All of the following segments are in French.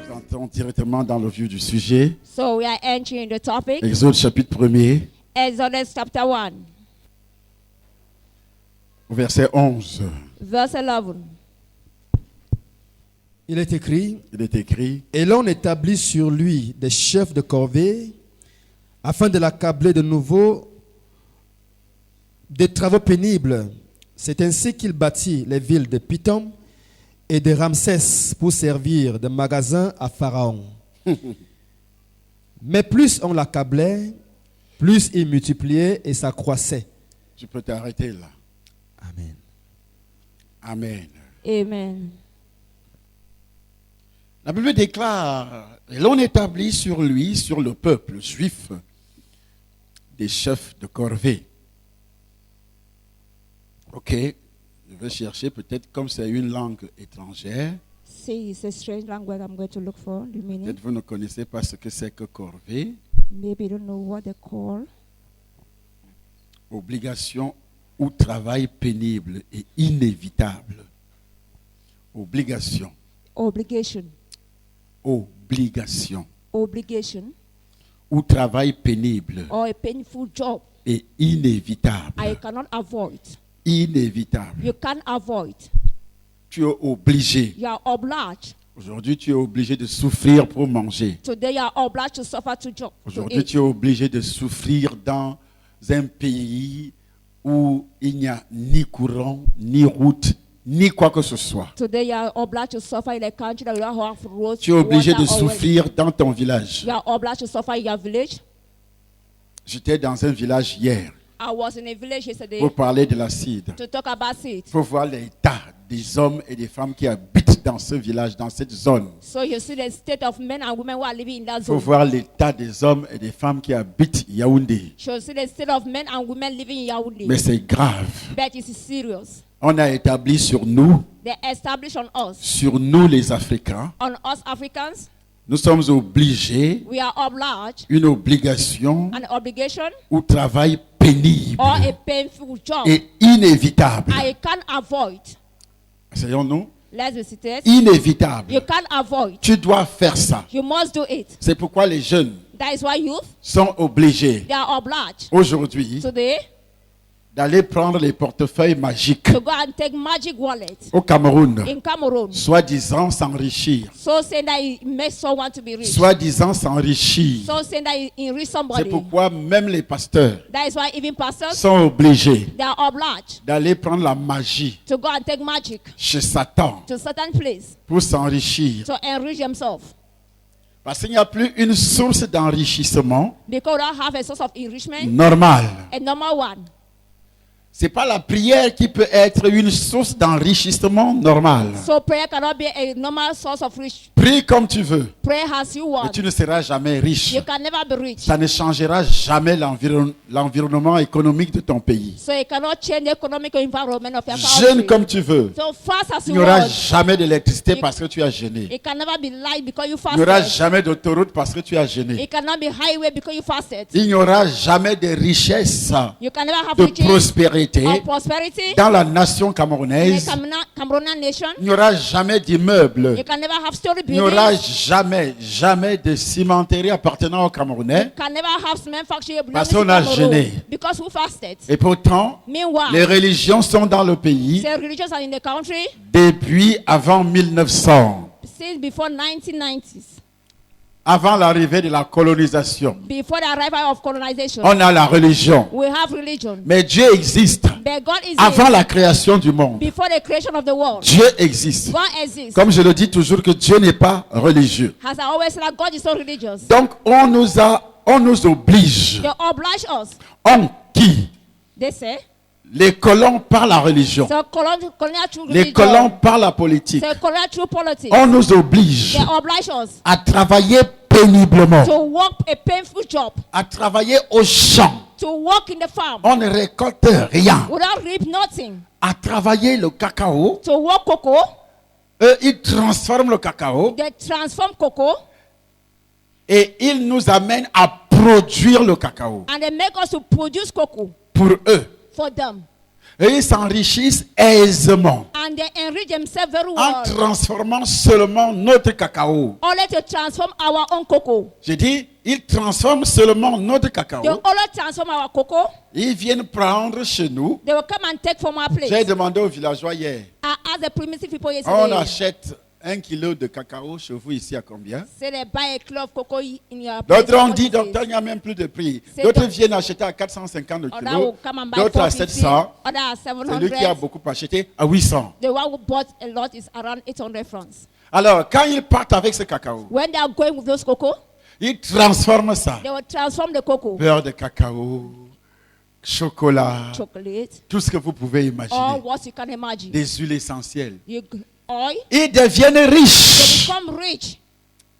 Nous entrons directement dans le vif du sujet. So we are entering the topic. Exode chapitre 1er, Exodus chapter 1, verset 11. verse 11. Il est écrit, Il est écrit, et l'on établit sur lui des chefs de corvée afin de l'accabler de nouveau des travaux pénibles. C'est ainsi qu'il bâtit les villes de Pithom et de Ramsès pour servir de magasin à Pharaon. Mais plus on l'accablait, plus il multipliait et s'accroissait. tu peux t'arrêter là. Amen. Amen. Amen. La Bible déclare, et l'on établit sur lui, sur le peuple juif, des chefs de corvée. Ok, je vais chercher peut-être comme c'est une langue étrangère. See, it's a strange language I'm going to look for the meaning. Peut-être vous ne connaissez pas ce que c'est que corvée. Maybe you don't know what they call. Obligation ou travail pénible et inévitable. Obligation. Obligation. Obligation. Obligation. Ou travail pénible Or a painful job et inévitable. I cannot avoid. Inévitable. You can't avoid. Tu es obligé. You are obliged. Aujourd'hui, tu es obligé de souffrir pour manger. Today you are obliged to suffer to job. To Aujourd'hui, eat. tu es obligé de souffrir dans un pays où il n'y a ni courant, ni route, ni quoi que ce soit. Today you are obliged to suffer in a country that you don't have roads. Tu es obligé water de or well. souffrir dans ton village. You are obliged to suffer in your village. J'étais dans un village hier I was in a village yesterday pour parler de l'acide. to talk about it. Pour voir l'état des hommes et des femmes qui habitent dans ce village, dans cette zone. So you see the state of men and women who are living in that Pour zone. voir l'état des hommes et des femmes qui habitent Yaoundé. You see the state of men and women living in Yaoundé. Mais c'est grave. But it's serious. On a établi sur nous They establish sur nous les Africains, on us Africans, nous sommes obligés, we are obliged, une obligation an obligation ou travail pénible or a painful job et inévitable. I can't avoid. Essayons-nous. Let's visit it. Inévitable. You can't avoid. Tu dois faire ça. You must do it. C'est pourquoi les jeunes That is why youth, sont obligés they are obliged aujourd'hui today d'aller prendre les portefeuilles magiques to go and take magic wallet au Cameroun, in Cameroon. soi-disant s'enrichir, So saying that it makes someone to be rich. soi-disant s'enrichir. So saying that it enrich C'est somebody. pourquoi même les pasteurs That is why even pastors, sont obligés they are obliged d'aller prendre la magie to go and take magic chez Satan to certain place pour s'enrichir. to enrich themselves. Parce qu'il n'y a plus une source d'enrichissement Because we don't have a source of enrichment, normale. a normal one. C'est pas la prière qui peut être une source d'enrichissement normal. So prayer cannot be a normal source of rich. Prie comme tu veux, Pray as you mais want. tu ne seras jamais riche. You can never be rich. Ça ne changera jamais l'environnement économique de ton pays. So you cannot change the economic environment of your Jeûne country. comme tu veux. So fast as Il you n'y aura want. jamais d'électricité parce que tu as jeûné. It can never be light because you Il n'y aura fasted. jamais d'autoroute parce que tu as jeûné. It cannot be highway because you fasted. Il n'y aura jamais de richesse, You can never have de riches prospérité or prosperity dans la nation in camerounaise. the Cameroonian nation. Il n'y aura jamais d'immeubles. You can never have story Il n'y aura buildings. jamais de cimenterie appartenant aux Camerounais. You can never have cement factory Parce belonging qu'on a to Cameroon jeûné. because we fasted. Et pourtant, Meanwhile, les religions sont dans le pays the religions are in the country depuis avant 1900, since before 1990s, avant l'arrivée de la colonisation. before the arrival of colonization. On a la religion. We have religion. Mais Dieu existe But God is avant in. la création du monde. Before the creation of the world. Dieu existe. God exists. Comme je le dis toujours que Dieu n'est pas religieux. As I always say, that God is not religious. Donc on nous oblige. They oblige us. On qui? They say, Les colons par la religion. so colonial through Les colons religion. par la politique. So colonial through politics. On nous oblige They oblige us à travailler péniblement, to work a painful job, à travailler au champ. to work in the farm On ne récolte rien. without reap nothing, À travailler le cacao. to work cocoa. Eux, ils transforment le cacao They transform cocoa et ils nous amènent à produire le cacao and they make us to produce cocoa pour eux. for them. Et ils s'enrichissent aisément and they enrich themselves very en well. transformant seulement notre cacao. Only to transform our own cocoa. J'ai dit, ils transforment seulement notre cacao. They only transform our cocoa. Ils viennent prendre chez nous. They will come and take from our place. J'ai demandé aux villageois hier, I asked the primitive people on yesterday. achète 1 kilo de cacao chez vous ici à combien? Say they buy a kilo of cocoa in your place. D'autres ont What dit, is it? docteur, il n'y a même plus de prix. C'est D'autres donc- viennent acheter à 450 le Other kilo. will come and buy D'autres à 450. 700. Other at C'est lui qui a 700. beaucoup acheté à 800. The one who bought a lot is around 800 francs. Alors, quand ils partent avec ce cacao, When they are going with those cocoa, ils transforment ça. they will transform the cocoa. Beurre de cacao, chocolat, Chocolate, tout ce que vous pouvez or imaginer. what you can imagine. Des huiles essentielles. Oil, Ils deviennent they riches. become rich.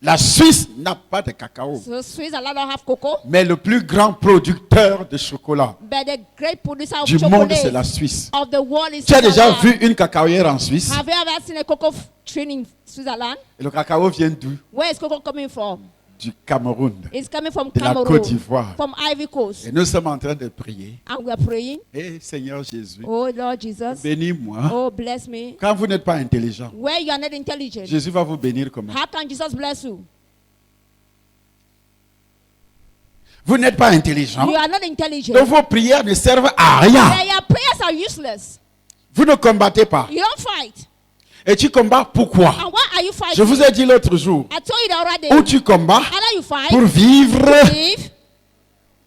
La Suisse n'a pas de cacao, So Switzerland don't have cocoa, mais le plus grand producteur de chocolat but the great producer of du monde, c'est chocolate la Suisse. of the world is Tu as déjà Switzerland. vu une cacaoyère en Suisse? Have you ever seen a cocoa tree in Switzerland? Et le cacao vient d'où? Where is cocoa coming from? Du Cameroun, It's coming from de la Cameroon, Côte d'Ivoire. from Ivory Coast. Et nous sommes en train de prier. And we are praying, Eh Seigneur Jésus, oh Lord Jesus, bénis-moi. oh bless me. Quand vous n'êtes pas intelligent, Where you are not intelligent, Jésus va vous bénir comment? how can Jesus bless you? Vous n'êtes pas intelligent, You are not intelligent. donc vos prières ne servent à rien. Then your prayers are useless. Vous ne combattez pas. You don't fight. Et tu combats pourquoi? And why are you Je fighting? vous ai dit l'autre jour, I told you that already. où tu combats Either you fight, pour vivre, live,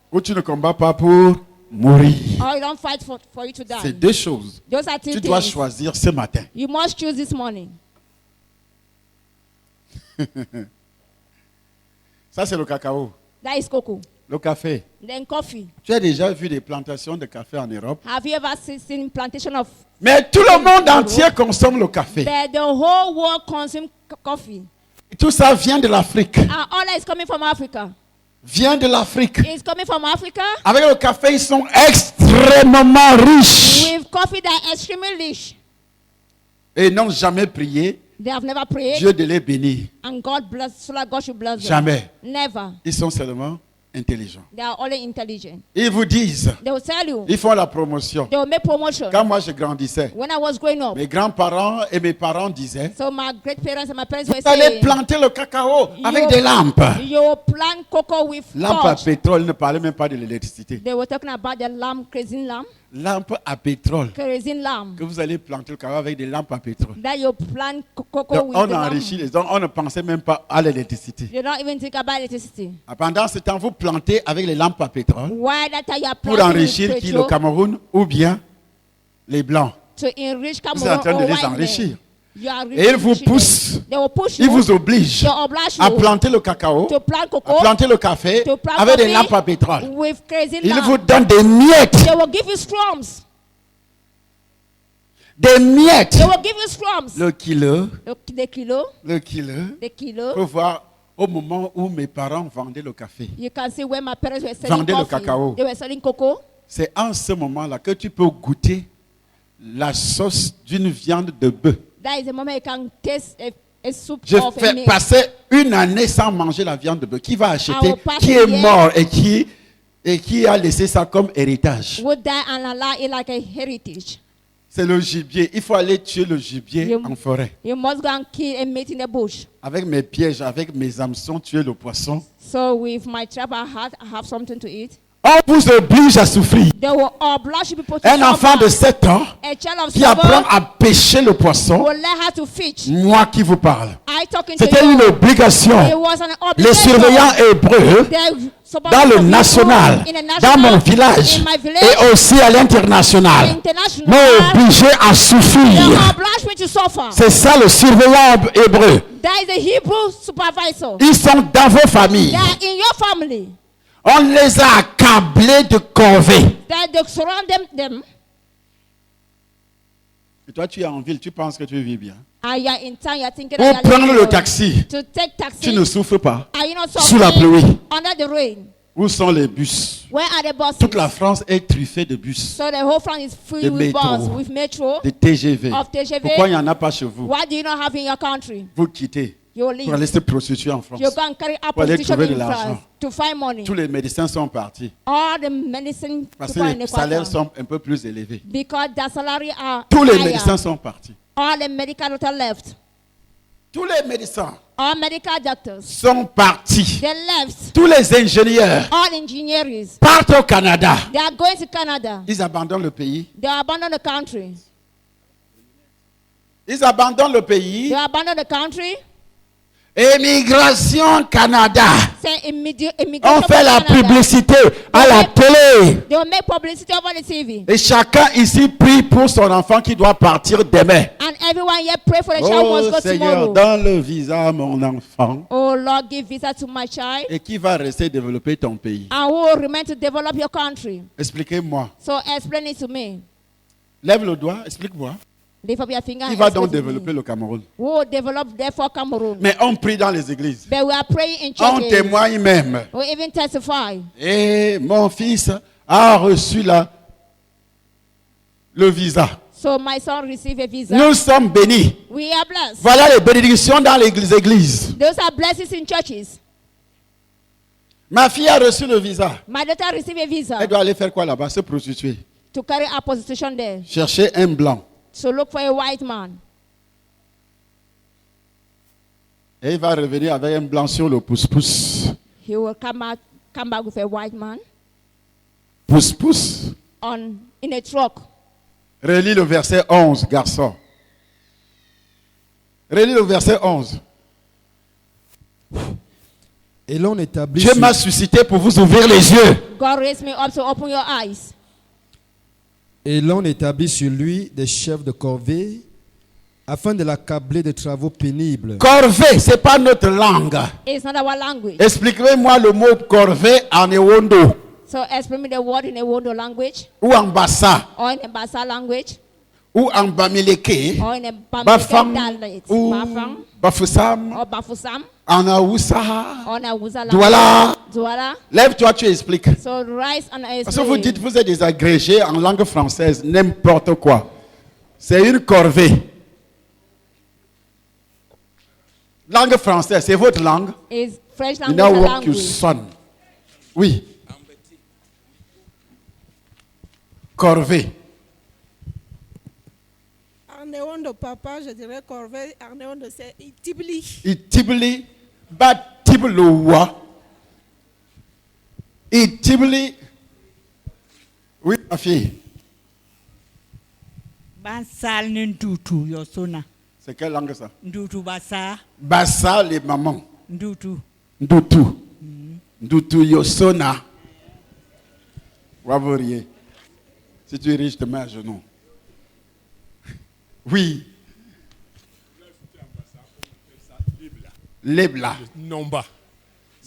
ou tu ne combats pas pour mourir. or you don't fight for you to C'est die. deux choses. Those are two Tu dois things. choisir ce matin. You must choose this morning. Ça, c'est le cacao. That is cocoa. Le café. Then coffee. Tu as déjà vu des plantations de café en Europe? Have you ever seen plantation of? Mais tout le monde entier consomme le café. But the whole world consumes coffee. Tout ça vient de l'Afrique. And all that is coming from Africa. Vient de l'Afrique. It's coming from Africa. Avec le café, ils sont extrêmement riches. With coffee that is extremely rich. Et ils n'ont jamais prié. They have never prayed. Dieu de les bénir. And God bless, so that God should bless them. Jamais. Never. Ils sont seulement intelligents. They are only intelligent. Ils vous disent, They will tell you. ils font la promotion. They will make promotion. Quand moi je grandissais, When I was growing up, mes grands-parents et mes parents disaient, so my great parents and my parents were vous allez saying, planter le cacao avec des lampes. you plant cocoa with Lampe à torch. pétrole, ils ne parlaient même pas de l'électricité. They were talking about the lamp, kerosene lamp, Lampe à pétrole. kerosene lamp. Que vous allez planter le cacao avec des lampes à pétrole. That you plant cocoa Donc, with on the enrichit lamp. les gens, on ne pensait même pas à l'électricité. You don't even think about electricity. Pendant ce temps, vous plantez avec les lampes à pétrole Why that time you are pour planting enrichir with qui, le petrol Cameroun ou bien les Blancs. to enrich Vous êtes en Cameroun train de or les white enrichir. men. You are Et ils vous enriching them. poussent, They will push ils you. vous obligent They oblige à you planter le cacao, to plant à cocoa planter le café to plant avec des coffee lampes à pétrole. with kerosene Ils vous lamp. donnent des miettes, They will give you crumbs. des miettes. They will give you crumbs. Le kilo, The kilo, le kilo. the kilo. Faut voir au moment où mes parents vendaient le café. You can see when my parents were selling Vendez le coffee. cacao. They were selling cocoa. C'est en ce moment-là que tu peux goûter la sauce d'une viande de bœuf. That is the moment you can taste a soup Je of a fais meat. passer une année sans manger la viande de bœuf. Qui va acheter? will pass Qui a est year. mort et qui a laissé ça comme héritage? Would die and allow it like a heritage. C'est le gibier. Il faut aller tuer le gibier You- en forêt. You must go and kill a meat in the bush. Avec mes pièges, avec mes hameçons, tuer le poisson. So with my trap I have something to eat. On vous oblige à souffrir. They will oblige people to Un enfant suffer. de 7 ans A child of qui apprend 7 à pêcher le poisson, will learn how to fish. moi qui vous parle. I talking to C'était you. une obligation. It was an Les obligation. surveillants hébreux They're supposed dans to le be national, in the dans national, mon village in my village, et aussi à l'international, international. m'ont obligé à They souffrir. oblige me to suffer. C'est ça le surveillant hébreu. That is the Hebrew supervisor. Ils sont dans vos familles. They are in your family. On les a accablés de corvée. They surround them. Et toi, tu es en ville, tu penses que tu vis bien. And you are in town, you are thinking Pour that you are prendre living le well. taxi, To take taxi. tu ne souffres pas. Are you not Sous la suffering pluie. under the rain? Où sont les bus? Where are the buses? Toute la France est truffée de bus, So the whole France is De filled with métro. bus, with metro. de TGV. Of TGV. Pourquoi il n'y en a pas chez vous? What do you not have in your country? Vous quittez. You pour aller leave. se prostituer en France. You go and carry out Pour aller prostitution trouver de in l'argent. France to find money. Tous les médecins sont partis All the medicine parce people que in les the salaires quarter. sont un peu plus élevés. Because their salary are Tous les higher. médecins sont partis. All the medical doctors left. Tous les médecins All medical doctors. sont partis. They left. Tous les ingénieurs All engineers. partent au Canada. They are going to Canada. Ils abandonnent le pays. They abandon the country. Ils abandonnent le They pays. abandon the country. Émigration Canada. Say immediate On immigration fait from la Canada. publicité à la télé. They will make publicity over the TV. Et chacun ici prie pour son enfant qui doit partir demain. And everyone here pray for the child who Oh must go Seigneur, tomorrow. donne le visa à mon enfant Oh Lord, give visa to my child. et qui va rester développer ton pays. And who will remain to develop your country. Expliquez-moi. So explain it to me. Lève le doigt, explique-moi. Lift up your finger. Qui and va explain donc to me. développer le Cameroun? Who will develop therefore Cameroon. Mais on prie dans les églises. But we are praying in On churches. témoigne même. We even testify. Et mon fils a reçu le visa. So my son received a visa. Nous sommes bénis. We are blessed. Voilà les bénédictions dans les églises. Those are blessings in churches. Ma fille a reçu le visa. My daughter received a visa Elle doit aller faire quoi là-bas? Se prostituer. to carry out prostitution there. Chercher un blanc. So look for a white man. Et il va revenir avec un blanc sur le pouce-pouce. He will come back with a white man Pouce-pouce. in a truck. Relis le verset 11, garçon. Relis le verset 11. Et l'on établit Dieu sur- m'a suscité pour vous ouvrir les yeux. God raised me up to open your eyes. et l'on établit sur lui des chefs de corvée afin de l'accabler de travaux pénibles. Corvée, ce n'est pas notre langue. It's not our language. Expliquez-moi le mot corvée en Ewondo So explain me the word in a Wondo language ou en Bassa or in a Bassa language ou en Bamileke, or in a Bafang Bamileke dialect. ou Bafang Bafoussam, or Bafusam en Aoussa. or in a Wusa Douala. language. Douala. Lève-toi, tu expliques. So rise and Parce que vous explain. dites, vous êtes des agrégés en langue française, n'importe quoi. C'est une corvée. Langue française, c'est votre langue. Is French You language know a what you language? son. Oui. Corvée. Arneondo, papa, je dirais corvée. Arneondo, c'est Tibli. Itibli, bat tibloua. Itibli. Oui, ma fille. Basal ndutu yosona. C'est quelle langue ça? Ndutu basa Bassa, les mamans. ndutu. Ndutu. Ndutu Yosona. Wavorier. Si tu es riche, te mets à genoux. Oui. Lebla. Nomba.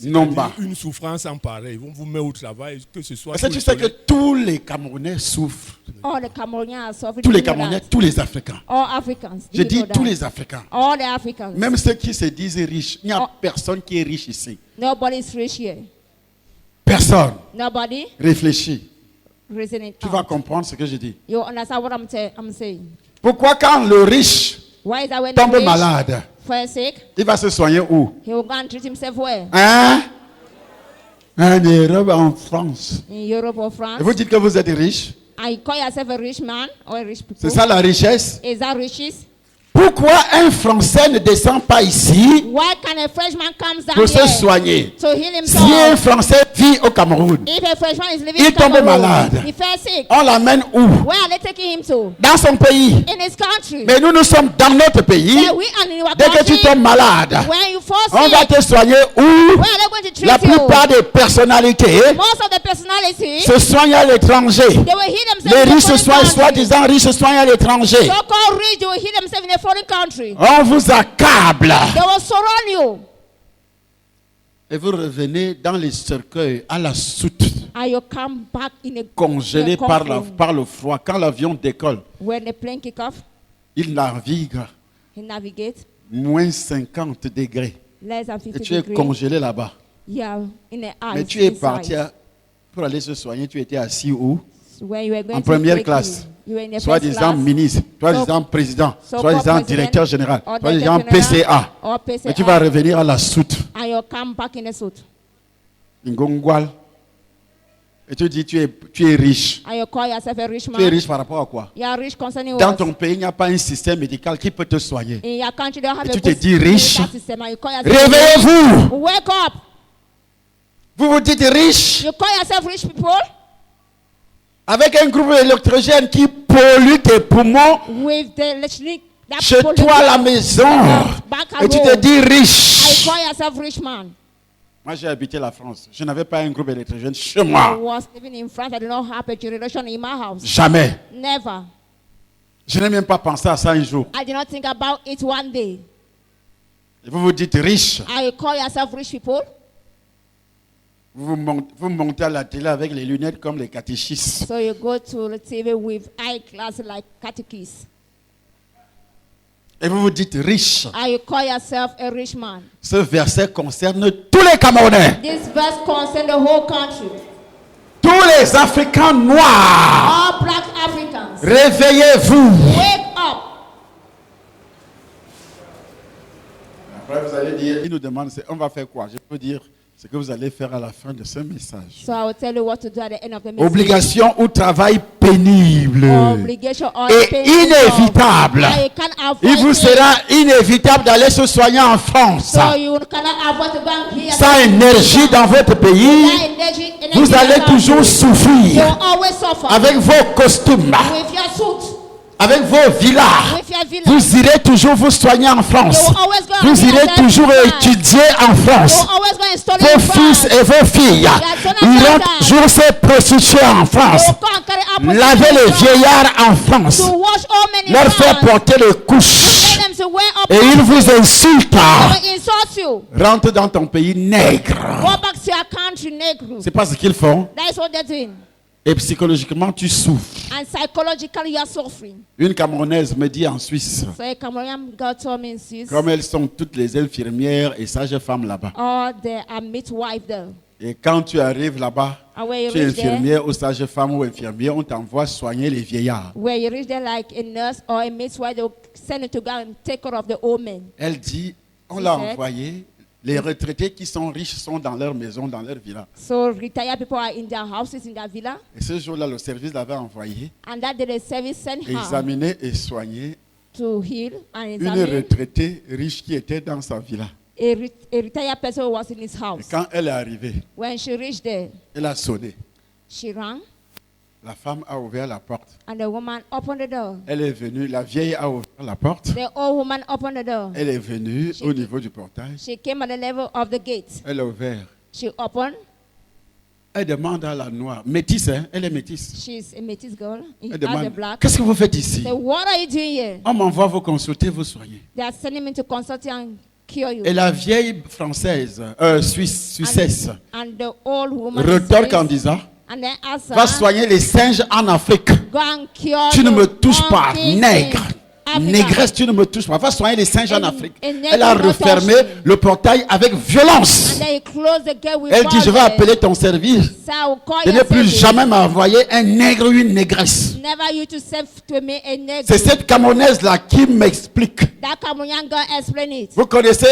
Nomba. C'est-à-dire une souffrance en pareil. Ils vont vous mettre au travail, que ce soit. Est-ce que sous tu le sais que soleil. tous les Camerounais souffrent? All the Cameroonians are suffering. Tous les You know Camerounais, that? tous les Africains. All Africans. Je You dis know tous that? les Africains. All the Africans. Même ceux qui se disent riches. Il n'y a Oh. personne qui est riche ici. Nobody's rich here. Personne. Nobody Réfléchis. reason it Tu vas out. comprendre ce que je dis. You understand what I'm saying? Pourquoi quand le riche Why is that when tombe the rich malade, fall sick, il va se soigner où? he will go and treat himself well? Hein? En Europe, en France. In Europe or France? Et vous dites que vous êtes riche. And you call yourself a rich man or a rich people? C'est ça la richesse. Is that riches? Pourquoi un Français ne descend pas ici Why can a Frenchman come down pour se here soigner? to heal Si un himself? Français vit au Cameroun, If a Frenchman is living Il in tombe Cameroon, malade. he fell sick. on l'amène où? Where are they taking him to? Dans son pays. In his country. Mais nous sommes dans notre pays. Yeah, we are in our Dès que country. tu tombes malade, When you fall on va sick, te soigner où? where are they going to treat La you? plupart des personnalités Most of the personalities, se soignent à l'étranger. they will heal themselves Les in a riches se foreign soignent, country. soi-disant riches se soignent à l'étranger. So-called rich, they will heal themselves in a foreign country. On vous accable. They will surround you. Et vous revenez dans les cercueils à la soute, And you come back in a congelé in a coffin. par le froid. Quand l'avion décolle, When the plane kick off, il navigue he navigates moins 50 degrés. less than Et 50 tu es degrees. congelé là-bas. Yeah, in the ice. Mais tu es inside. parti pour aller se soigner. Tu étais assis où? When you were going En to première Turkey, classe. You were in the first soi-disant class. ministre, soi-disant président, so-called soi-disant president directeur général, or soi-disant director general PCA. or PCA. Mais tu vas revenir à la soute, And you come back in a suit. Ngongwal. Et tu dis tu es riche. And you call yourself a rich man. Tu es riche par rapport à quoi? You are rich concerning Dans what? ton pays, il n'y a pas un système médical qui peut te soigner. In your country, they don't have Et a tu te good dis riche. medical system, and you call yourself Réveillez-vous! Wake up! Vous vous dites riche You call yourself rich people avec un groupe électrogène qui pollue tes poumons with the electric that chez people toi à la live maison. back at Et tu te home. dis I riche. call yourself rich man. Moi, j'ai habité la France. Je n'avais pas un groupe électrogène chez I moi. was living in France. I did not have a generation in my house. Jamais. Never. Je n'ai même pas pensé à ça un jour. I did not think about it one day. Et vous vous dites riche. I call yourself rich people. Vous montez à la télé avec les lunettes comme les catéchistes. So you go to the TV with eyeglass like catechists. Et vous vous dites riche. I call yourself a rich man. Ce verset concerne tous les Camerounais, This verse concerns the whole country. tous les Africains noirs. All black Africans. Réveillez-vous. Wake up. Après, vous allez dire, il nous demande, on va faire quoi? Je peux dire ce que vous allez faire à la fin de ce message. So I will tell you what to do at the end of the message. Obligation ou travail pénible Obligation or et painful inévitable. job. I can avoid Il vous it. sera inévitable d'aller se soigner en France. So you cannot avoid to go and heal Sans énergie dans votre pays, vous allez toujours You souffrir always suffer. avec vos costumes, With your suit. avec vos villas. With your villa. Vous irez toujours vous soigner en France. You will always go and Vous heal irez yourself toujours in France. étudier en You France. will always go and study Vos in fils France. et vos filles iront toujours se prostituer en France. You will go and carry out Laver prostitution les in France. vieillards en France. To wash all men in Leur faire France. porter les couches. Tell them to wear up. Et ils vous insultent. They will insult you. Rentre dans ton pays nègre. Go back to your country, Negro. C'est pas ce qu'ils font. That is what they're doing. Et psychologiquement, tu souffres. And psychologically, you are suffering. Une Camerounaise me dit en Suisse, So a Cameroonian girl told me in Swiss, comme elles sont toutes les infirmières et sages-femmes là-bas. oh, there are midwife there. Et quand tu arrives là-bas, And when you tu es reach there, infirmière ou sage-femme ou infirmier, on t'envoie soigner les vieillards. where you reach there like a nurse or a midwife, they'll send you to go and take care of the old men. Elle dit, on She l'a said- envoyé. Les retraités qui sont riches sont dans leur maison, dans leur villa. So retired people are in their houses, in their villa. Et ce jour-là, le service l'avait envoyé, And that day the service sent her examiner et soigner to heal and une examine retraitée riche qui était dans sa villa. a retired person who was in his Et house. quand elle est arrivée, When she reached there, elle a sonné. she rang La femme a ouvert la porte. and the woman opened the door. Elle est venue, la vieille a ouvert la porte. The old woman opened the door. Elle est venue au niveau du portail. She came at the level of the gate. Elle a ouvert. She opened. Elle demande à la noire, métisse, hein? Elle est métisse. She's a métis girl. Elle As a demande, black. qu'est-ce que vous faites ici? Say, what are you doing here? On m'envoie vous consulter, vous soigner. They are sending me to consult you and cure you. Et la vieille française, suissesse, And the old woman retorque says- en disant, and then ask her, va soigner les singes en Afrique. go and cure Tu ne the me touches pas, monkey nègre. in Africa. Négresse, tu ne me touches pas. Va soigner les singes en Et- Afrique. et nègre, Elle a ne refermé touche. le portail avec violence. And then he closed the gate with Elle dit, je vais violence. appeler ton service. So I will call De ne your plus service. jamais m'envoyer un nègre ou une négresse. Never you to send to me a negro. C'est cette Camerounaise-là qui m'explique. That Cameroonian girl explain it. Vous connaissez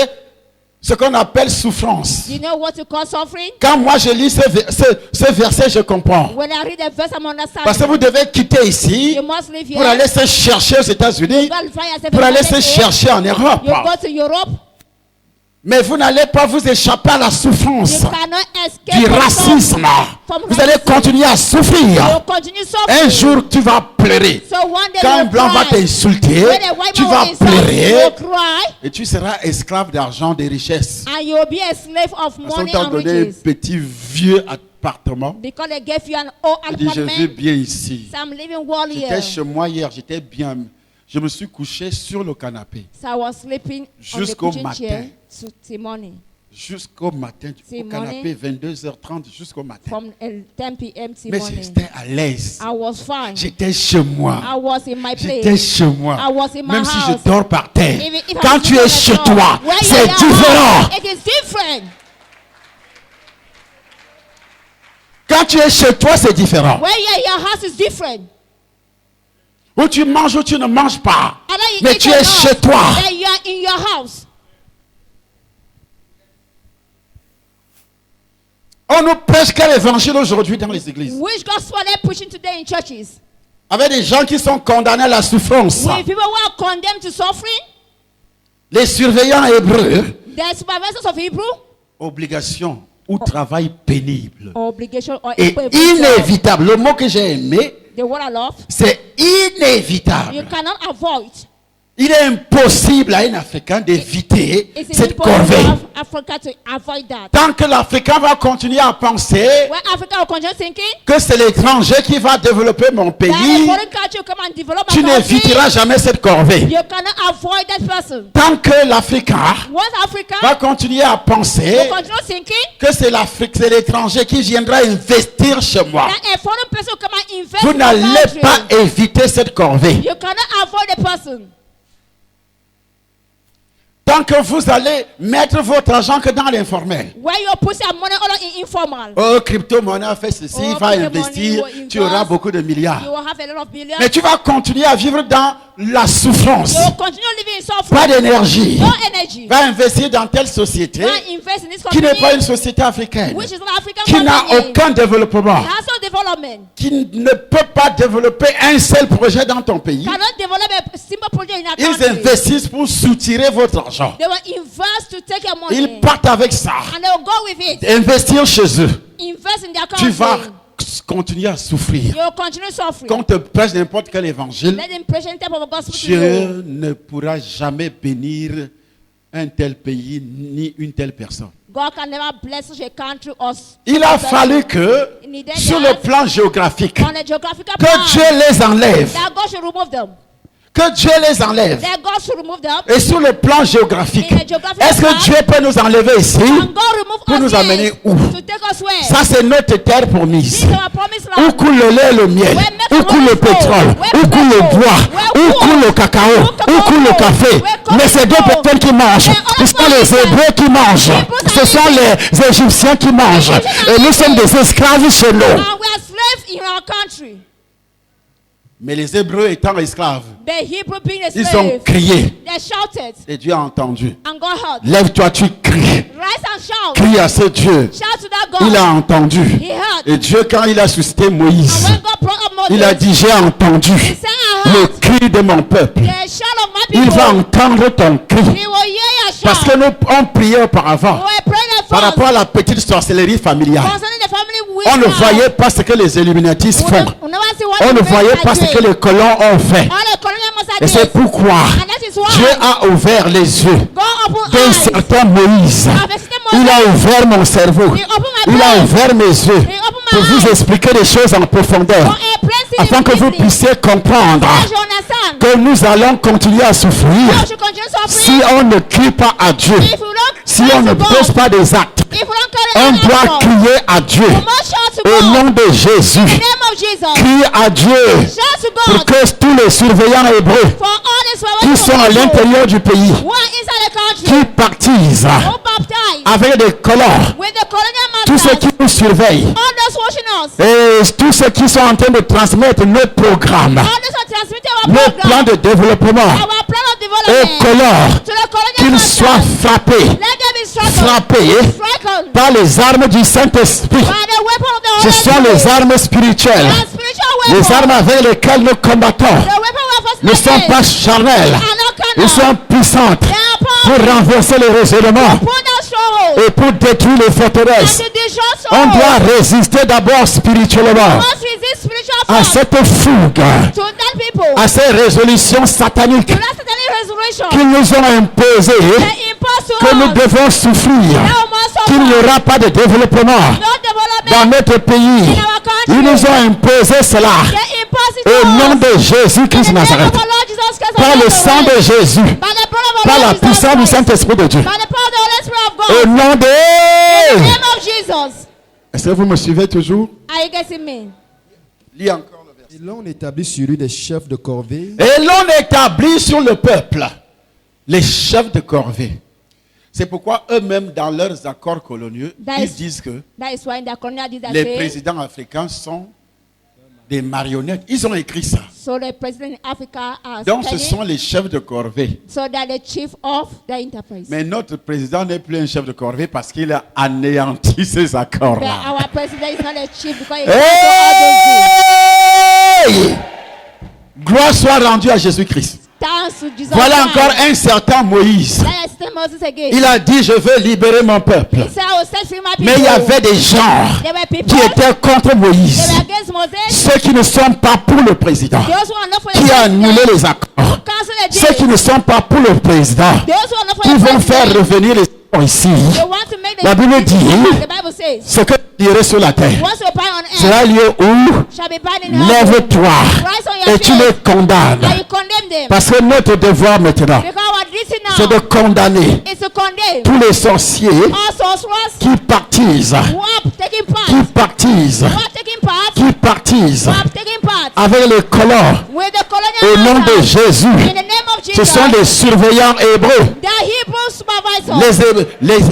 ce qu'on appelle souffrance. You know what you call suffering? Quand moi je lis ce verset, je comprends. When I read the verse, I'm understanding. Parce que vous devez quitter ici You must live pour here. aller se chercher aux États-Unis, Go and find yourself pour in aller United se States. chercher en Europe. You go to Europe. Mais vous n'allez pas vous échapper à la souffrance You cannot escape du from racisme. from Vous allez racism. continuer à You souffrir. continue suffering. Un jour, tu vas pleurer. So one day Quand un you blanc va cry. t'insulter, When a white tu man vas will insult you, pleurer you cry, et tu seras esclave d'argent, des richesses. and you'll be a slave of Parce money qu'on t'a and donné un riches. petit vieux appartement. Because they gave you an old Je dis, je vis apartment. bien ici. So I'm living well here. J'étais chez moi hier, j'étais bien. Je me suis couché sur le canapé So I was sleeping on the Jusqu'au kitchen matin. chair till morning. jusqu'au matin, C'est au canapé, 22h30 jusqu'au matin. From 10 p.m. till Mais morning. j'étais à l'aise. I was fine. J'étais chez moi. I was in my J'étais place. chez moi. I was in my Même si je house. dors par terre. Even if Quand I'm tu sitting es on the chez floor, toi, where c'est you're at différent. home, it is different. Quand tu es chez toi, c'est différent. Where you're at your house is different. Ou tu manges ou tu ne manges pas. Either you Mais eat tu or es not, chez toi. then you are in your house. On nous prêche quel évangile aujourd'hui dans les églises? Which gospel are they preaching today in churches? Avec des gens qui sont condamnés à la souffrance. With people who are condemned to suffering, Les surveillants hébreux. the supervisors of Hebrew, Obligation ou travail pénible. obligation or Et inévitable. Le mot que j'ai aimé, the word I love, c'est inévitable. you cannot avoid. Il est impossible à un Africain d'éviter It's cette impossible corvée. for Africa to avoid that. Tant que l'Africain va continuer à penser When Africa will continue thinking que c'est l'étranger qui va développer mon that a pays, foreign country will come and develop tu a country, n'éviteras jamais cette corvée. you cannot avoid that person. Tant que l'Africain Once Africa va continuer à penser will continue thinking que c'est l'Afrique, c'est l'étranger qui viendra investir chez moi, that a foreign person will come and invest vous in n'allez your country, pas éviter cette corvée. you cannot avoid the person. Tant que vous allez mettre votre argent que dans l'informel. Where you put your money all in informal, Oh, crypto-monnaie a fait ceci, Oh, va crypto-money investir, will tu auras invest. beaucoup de milliards. you will have a lot of billions. Mais tu vas continuer à vivre dans la souffrance. You will continue living in Pas suffering. d'énergie. No energy. Va investir dans telle société Go and invest in this qui n'est company, pas une société africaine, which is an African qui n'a company. aucun développement, That's no development. qui ne peut pas développer un seul projet dans ton pays. Cannot develop a simple project in a Ils country. investissent pour soutirer votre argent. They will invest to take your money. Ils partent avec ça. And they will go with it. Investir chez eux. Invest in their Tu country. vas continuer à souffrir. You will continue suffering. Quand on te prêche n'importe quel évangile, Let them preach any type of a gospel to you. Dieu ne pourra jamais bénir un tel pays ni une telle personne. God can never bless such a country or Il a fallu que, sur le plan géographique, on a geographical que plan Dieu les enlève. that God should remove them. Que Dieu les enlève. That God should remove them. Et sur le plan géographique, In a geographical est-ce que plan, Dieu peut nous enlever ici? And God remove Pour us nous here amener où? to take us where? Ça, c'est notre terre This promise. is our promised Où land. coule le lait et le miel? Où coule le pétrole? Où coule le bois? Où coule le cacao? Où coule le café? Mais c'est deux personnes qui mangent. Ce sont les Hébreux qui mangent. Ce sont les Égyptiens qui mangent. Et nous sommes des esclaves chez nous. And we are slaves in our country. Mais les Hébreux étant esclaves, The Hebrew being a ils ont slave, crié. they shouted Et Dieu a entendu. and God heard. Lève-toi, tu cries. Rise and shout. Crie à ce Dieu. Shout to that God. Il a entendu. He heard. Et Dieu, quand il a suscité And Moïse, when God brought up Moses, il a dit, j'ai entendu he said, I le heard cri de mon peuple. the shout of my Il people. va entendre ton cri. He will hear your shout. Parce que nous, on priait auparavant We were praying at par first rapport à la petite sorcellerie familiale. concerning the family On ne witchcraft. voyait pas ce que les Illuminatistes font. We never see what On ne the voyait parents pas are ce que doing. les colons ont fait. All the colonial must Et have c'est this. pourquoi And that is why Dieu a ouvert les yeux God opened d'un eyes. certain Moïse. Il a ouvert mon cerveau. Il a ouvert mes yeux pour vous expliquer les choses en profondeur, afin que vous puissiez comprendre que nous allons continuer à souffrir si on ne crie pas à Dieu, si on ne pose pas des actes. On doit crier à Dieu au nom de Jésus. Crie à Dieu pour que tous les surveillants hébreux qui sont à l'intérieur du pays, qui baptisent avec des colons, tous ceux qui nous surveillent et tous ceux qui sont en train de transmettre nos programmes, nos plans de développement aux colons, qu'ils soient frappés par les armes du Saint-Esprit. Ce sont les armes spirituelles, les armes avec lesquelles nous combattons. Ne sont pas charnelles, ils sont puissantes pour renverser les raisonnements et pour détruire les forteresses. On doit résister d'abord spirituellement à cette fougue, à ces résolutions sataniques qu'ils nous ont imposées, que nous devons souffrir, qu'il n'y aura pas de développement dans notre pays. Ils nous ont imposé cela au nom de Jésus-Christ Nazareth, par le sang de Jésus, par la puissance du Saint-Esprit de Dieu, au nom de... Est-ce que vous me suivez toujours? Lis encore le verset. Et l'on établit sur lui des chefs de corvée. Et l'on établit sur le peuple les chefs de corvée. C'est pourquoi eux-mêmes, dans leurs accords coloniaux, ils disent que les présidents africains sont des marionnettes. Ils ont écrit ça. So the president in Africa has Donc ce studied. sont les chefs de corvée. So that the chief of the enterprise. Mais notre président n'est plus un chef de corvée parce qu'il a anéanti ces But accords-là. our president is not a chief because he can't do all those things. Hey! Gloire soit rendue à Jésus-Christ. Thanks to Jesus Voilà Christ. encore un certain Moïse. That is still Moses again. Il a dit, je veux libérer mon peuple. He said, I will set free my people. Mais il y avait des gens There were people qui étaient contre Moïse. they were against Moses. Ceux qui ne sont pas pour le président. Those who are not for the Qui a president. annulé les accords. Cancel the Ceux qui deal. ne sont pas pour le président. Those who are not for Qui the vont faire president. revenir les accords ici. They want to make the La Bible dit, the Bible says, ce que tu dirais sur la terre once you bind on earth, sera lieu où shall be bound in heaven. lève-toi Rise on your et tu feet. les condamnes. And you condemn them. Parce que notre devoir maintenant, Because our duty c'est de now condamner is to condemn tous les sorciers all sorcerers qui partisent, who are taking qui part, partisent, who are taking part, qui partisent who are taking part avec les colons with the au colonial nom de master. Jésus. In the name of Ce Jesus, sont des surveillants hébreux. the Hebrew supervisors,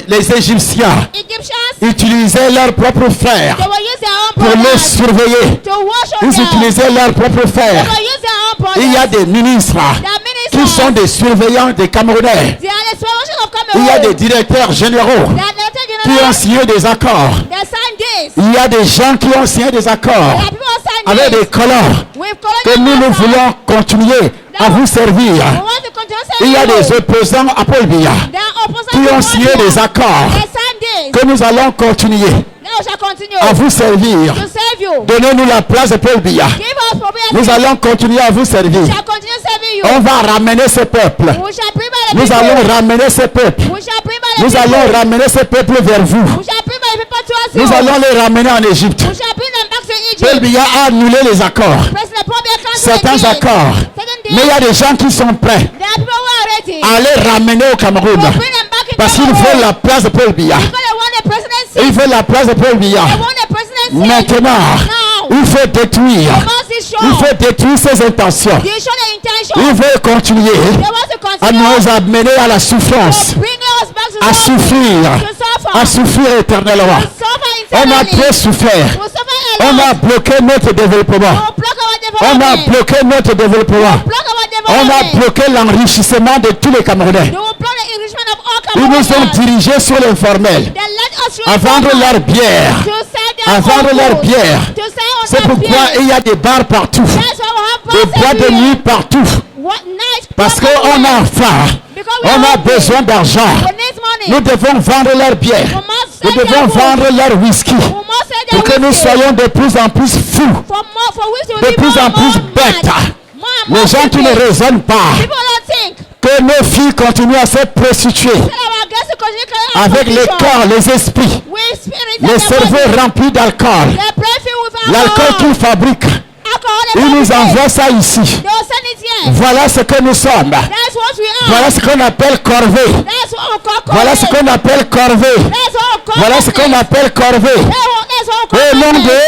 Les Égyptiens Egyptians, utilisaient leurs propres frères they will use their own pour les brothers surveiller. to wash on Ils them. utilisaient leurs propres They frères. will use their own brothers. Il y a des ministres The qui ministers, sont des surveillants des Camerounais. they are the supervision of Il y a Cameroon. des directeurs généraux They are the qui ont general. signé des accords. They sign this. Il y a des gens qui ont signé des There accords are people who sign avec this des colons with que nous colonial voulons continuer à vous servir. We want to continue Il y a serving des you. opposants à Paul Biya They are opposite qui to ont God signé here. des accords They sign this. que nous allons continuer Now we shall continue à vous servir. to serve you. Donnez-nous la place de Paul Biya. Give us propriety. Nous allons continuer à vous servir. We shall continue serving you. On va ramener ce peuple. We shall bring by the Nous people. allons ramener ce peuple. We shall bring by the Nous people. allons ramener ce peuple vers vous. We shall bring by the people towards you. Nous allons les ramener en Égypte. We shall bring them back to Paul Egypt. Biya a annulé les accords. President Paul Biya cancelled Certains the deal. accords. Certain Mais il y a des gens qui sont prêts There are people who are ready à les ramener au Cameroun. to bring them back in Parce qu'ils Cameroon. veulent la place de Paul Biya. Because they want the presidency. Ils veulent la place de Paul Biya. They want the presidency. Maintenant, Now, il faut détruire. they must destroy. Il faut détruire ses intentions. They show the intention. Il veut continuer They want to à continue nous amener à la souffrance, to bring us back to à suffering, souffrir, to suffer, à souffrir éternellement. to suffer On a internally. trop souffert. We suffer a On lot. a bloqué notre développement. We block our On a development. bloqué notre développement. Block our On a development. bloqué l'enrichissement de tous les Camerounais. They will block the enrichment of all Ils nous ont Cameroonians. dirigés sur l'informel, They let us à vendre leur bière, to sell their à vendre own leur goods, bière. to sell on C'est their pourquoi beer. il y a des bars partout, That's why we des have bars boîtes de everywhere. nuit partout. What night? Parce qu'on a faim, Because we on are a hungry. besoin d'argent. We need money. Nous devons vendre leur bière. We must Nous sell devons their goods. vendre leur whisky We must sell pour their que nous whiskey. soyons de plus en plus fous, For which we de will be plus more en and plus more bêtes. mad. More and more Les gens qui ne stupid. raisonnent pas, People don't think. que nos filles continuent à se prostituer Tell our girls to continue carrying avec les prostitution. corps, les esprits, With spirit les and their cerveaux body. remplis d'alcool, Their brain filled with l'alcool alcohol. qu'ils fabriquent. Alcohol and Ils nous everything. envoient ça ici. They will send it here. Voilà ce que nous sommes. That's what we are. Voilà ce qu'on appelle corvée. That's what we call Voilà ce corvée. qu'on appelle corvée. That's what we call Voilà ce qu'on business. appelle corvée. That's what we Au call nom business.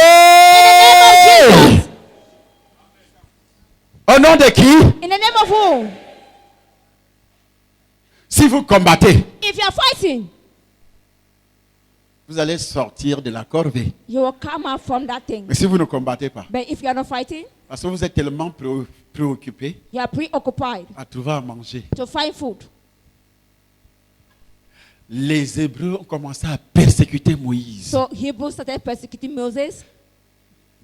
In the name of de... Jesus. Au nom de qui? In the name of who? Si vous combattez, If you are fighting, vous allez sortir de la corvée. you will come out from that thing. Mais si vous ne combattez pas, But if you are not fighting, parce que vous êtes tellement préoccupés you are preoccupied à trouver à manger. to find food. Les Hébreux ont commencé à persécuter Moïse. So Hebrews started persecuting Moses.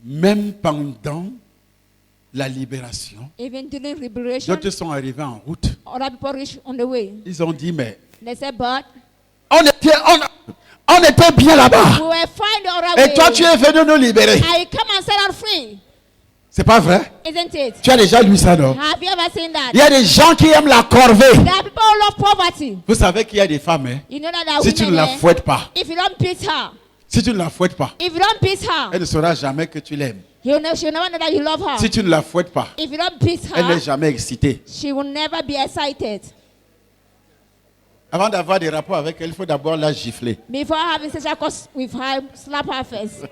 Même pendant la libération, Even during liberation, d'autres sont arrivés en route. other people reached on the way. Ils ont dit, mais They said, but on était bien là-bas. we will find the other way. Et toi, tu es venu nous libérer. I come and set us free. C'est pas vrai? Isn't it? Tu as déjà lu ça, non? Have you ever seen that? Il y a des gens qui aiment la corvée. There are people who love poverty. Vous savez qu'il y a des femmes, hein? You know that Si tu ne women, la fouettes pas, if you don't beat her, si tu ne la fouettes pas, if you don't beat her, elle ne saura jamais que tu l'aimes. she'll never know that you love her. Si tu ne la fouettes pas, If you don't beat elle n'est her, jamais excitée. she will never be excited. Avant d'avoir des rapports avec elle, il faut d'abord la gifler. Before having sexual course with her, slap her first.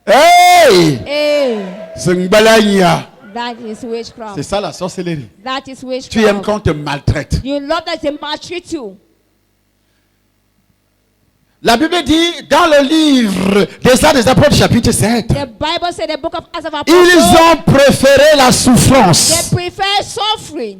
Hey! Hey, C'est une balania. that is witchcraft. C'est ça la sorcellerie. That is Tu aimes witchcraft. qu'on te maltraite. You love that they maltreat you. La Bible dit dans le livre des Actes des Apôtres chapitre 7, The Bible said the book of Acts of ils Apostles, ont préféré la souffrance. they prefer suffering.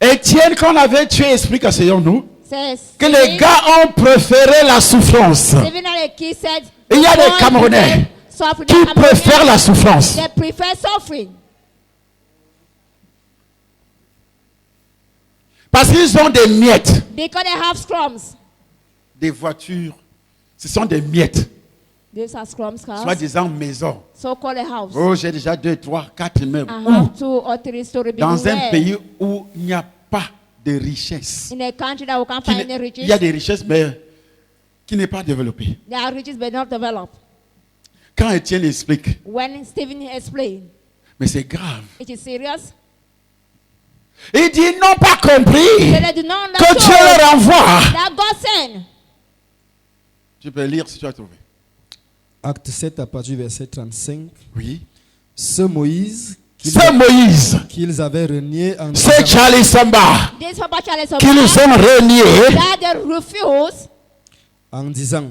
Étienne, qu'on avait tué, explique à nous Says que les gars ont préféré la souffrance. Stephen Aleki said, Il y a des "Boy, Camerounais suffering." qui The préfèrent la souffrance. They prefer suffering Parce qu'ils ont des miettes. because they have scrums. Des voitures, ce sont des miettes. These are scrums cars. Soi-disant maison. So-called a house. Oh, j'ai déjà 2, 3, 4 immeubles. I have 2 or 3 story building. Dans un where pays où il n'y a pas de richesse. in a country that we can't find any Il y a riches, des richesses, mais qui n'est pas développée. there are riches but not developed. Quand Étienne explique, When Stephen explained, mais c'est grave. it is serious. Il dit, ils n'ont pas compris They do not que Dieu understand leur envoie. that God sent. Tu peux lire si tu as trouvé. Acte 7 à partir du verset 35. Oui. Ce Moïse C'est Moïse, qu'ils avaient renié en c'est disant, Charlie Samba This Papa Charles qui nous ont reniés that they refuse, en disant,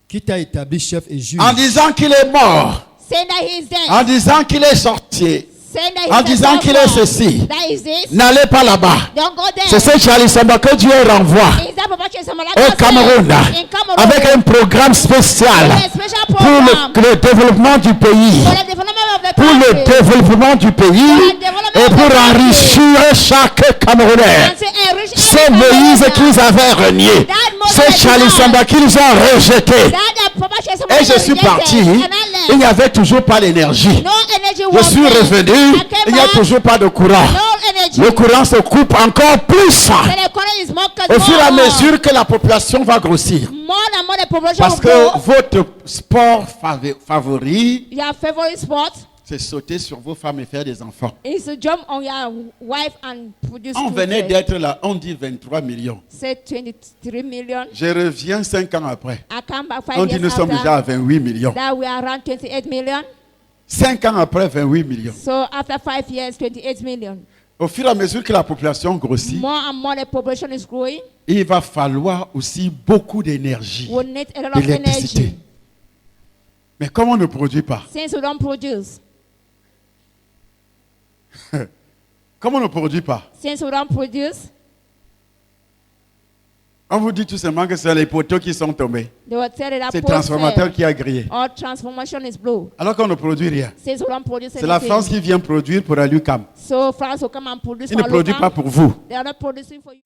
qui t'a établi chef et juge en disant qu'il est mort, saying that he is dead, en disant qu'il est sorti, saying that he en is disant dead qu'il so est far. ceci. That is this. N'allez pas là-bas. Don't go there. C'est ce Charlie Samba que Dieu renvoie Is that Papa Charles Samba that au God Cameroun sent in Cameroun avec un programme spécial a special pour program le développement du pays. for the development of the Pour le country. développement du pays et pour enrichir chaque Camerounais. And to enrich C'est every Moïse Cameroonian. qu'ils avaient renié. C'est Charlie Samba qu'ils ont rejeté. That the Papa Charles Samba Et je suis rejected. parti. And I Il n'y left. avait toujours pas l'énergie. No energy Je was suis there. revenu. I came Il n'y a back. toujours pas de courant. No energy. Le courant se coupe encore plus. Then the corner is more Au fur et à more. mesure que la population va grossir. More and more the population Parce will grow. que votre sport favori, Your favorite sport c'est sauter sur vos femmes et faire des enfants. is to jump on your wife and produce On venait children. d'être là, on dit 23 millions. Say 23 million. Je reviens 5 ans après. I come back On 5 dit years nous sommes déjà à after 28 millions. that we are around 28 million. 5 ans après, 28 millions. So after 5 years, 28 million. Au fur et à mesure que la population grossit, More and more the population is growing. il va falloir aussi beaucoup d'énergie, We need a lot of d'électricité. energy. Mais comme on ne produit pas, Since we don't produce, comme on ne produit pas, since we don't produce, on vous dit tout simplement que c'est les poteaux qui sont tombés. they will tell it that C'est le transformateur post qui a grillé. or transformation is blue. Alors qu'on ne produit rien. Since we don't produce C'est la anything, France qui vient produire pour Alucam. so France will come and produce Il ne for produit Lucam. pas pour vous. They are not producing for you.